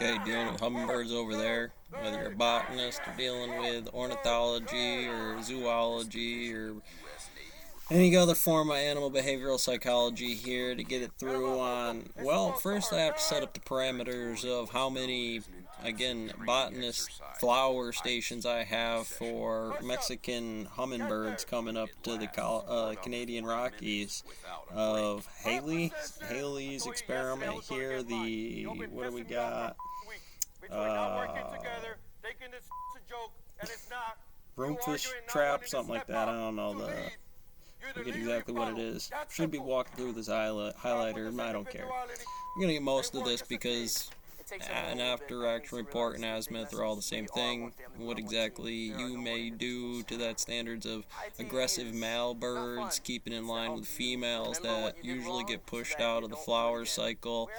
Okay, dealing with hummingbirds over there, whether you're a botanist or dealing with ornithology or zoology or any other form of animal behavioral psychology here to get it through on, well, first I have to set up the parameters of how many, again, botanist flower stations I have for Mexican hummingbirds coming up to the Canadian Rockies of Haley's experiment here, the, what do we got? Uh, Roomfish trap, something like that. I don't know forget exactly what it is. Should be walking through this highlighter, and I don't care. I'm gonna get most of this because an after action report and azimuth are all the same thing. What exactly you may do to that standards of aggressive male birds, keeping in line with females that usually get pushed out of the flower cycle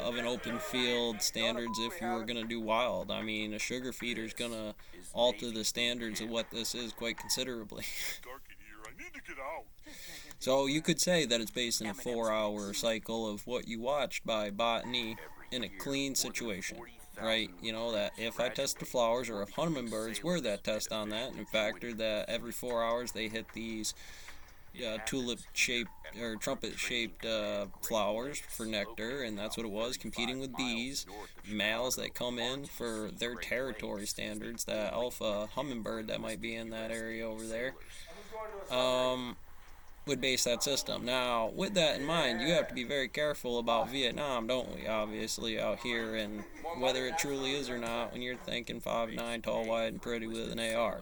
of an open field standards if you were going to do wild. I mean, a sugar feeder is going to alter the standards of what this is quite considerably. So you could say that it's based in a 4-hour cycle of what you watched by botany in a clean situation, right? You know, that if I test the flowers or if hummingbirds were that test on that and factor that every 4 hours they hit these tulip-shaped or trumpet-shaped flowers for nectar, and that's what it was, competing with bees, males that come in for their territory standards, that alpha hummingbird that might be in that area over there, would base that system. Now, with that in mind, you have to be very careful about Vietnam, don't we, obviously, out here, and whether it truly is or not when you're thinking 5'9", tall, wide, and pretty with an AR.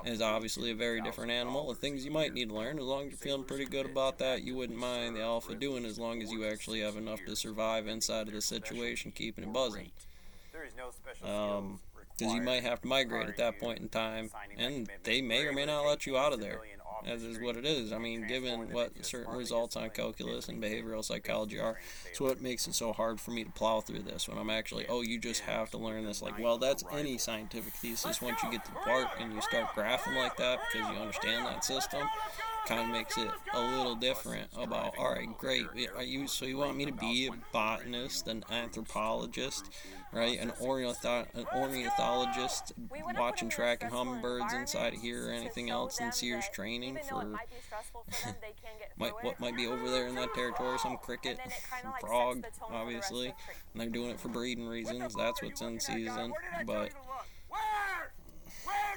Is obviously a very different animal. The things you might need to learn, as long as you're feeling pretty good about that, you wouldn't mind the alpha doing as long as you actually have enough to survive inside of the situation, keeping it buzzing. Because you might have to migrate at that point in time, and they may or may not let you out of there, as is what it is. I mean, given what certain results on calculus and behavioral psychology are, it's what makes it so hard for me to plow through this when I'm actually, oh, you just have to learn this. Like, well, that's any scientific thesis. Once you get to the part and you start graphing like that because you understand that system, kind of makes it a little different about, all right, great, so you want me to be a botanist, an anthropologist, right, an ornithologist, watching tracking hummingbirds inside of here or anything else in Sears training for what might be over there in that territory, some cricket, some frog, obviously, and they're doing it for breeding reasons. That's what's in season. But where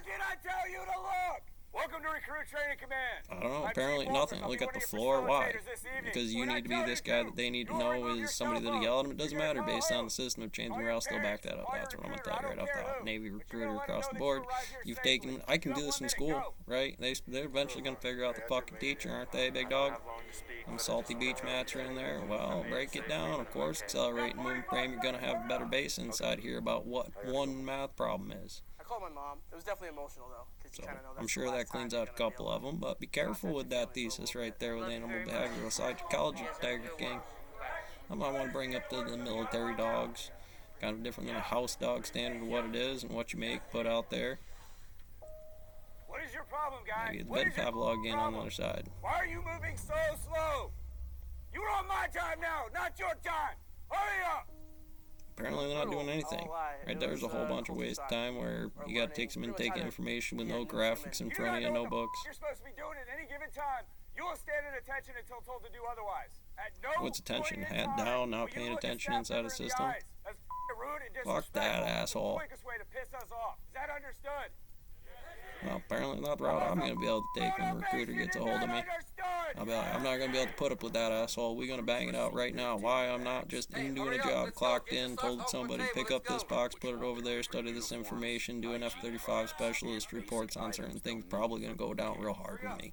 did I tell you to look? Welcome to Recruit Training Command. I don't know, apparently nothing. Look at the floor. Why? Because you need to be this guy that they need to know is somebody that'll yell at them. It doesn't matter based on the system of changing morale. Still back that up. That's what I'm going to tell you right off the top. Navy recruiter across the board. You've taken, I can do this in school, right? They're eventually going to figure out the fucking teacher, aren't they, big dog? And salty beach mats are in there. Well, break it down. Of course, accelerate and move frame. You're going to have a better base inside here about what one math problem is. I called my mom. It was definitely emotional, though. So I'm sure that cleans out a couple of them, but be careful with that thesis right there with animal behavioral psychology, Tiger King. I might want to bring up the military dogs, kind of different than a house dog standard of what it is and what you make put out there. What is your problem, guy? Maybe it's Ben Pavlov again on the other side. Why are you moving so slow? You're on my time now, not your time. Hurry up! Apparently they're not doing anything. Right there's a whole bunch of waste of time where you got to take some intake information with no graphics in front of you, no books. You're supposed to be doing at any given time. You will stand at attention until told to do otherwise. What's attention? Head down, not paying attention inside a system? Fuck that asshole. Is that understood? Well, apparently not the route I'm going to be able to take when the recruiter gets a hold of me. I'll be like, I'm not going to be able to put up with that asshole. We're going to bang it out right now. Why I'm not just in doing a job, clocked in, told somebody, pick up this box, put it over there, study this information, do an F-35 specialist reports on certain things, probably going to go down real hard with me.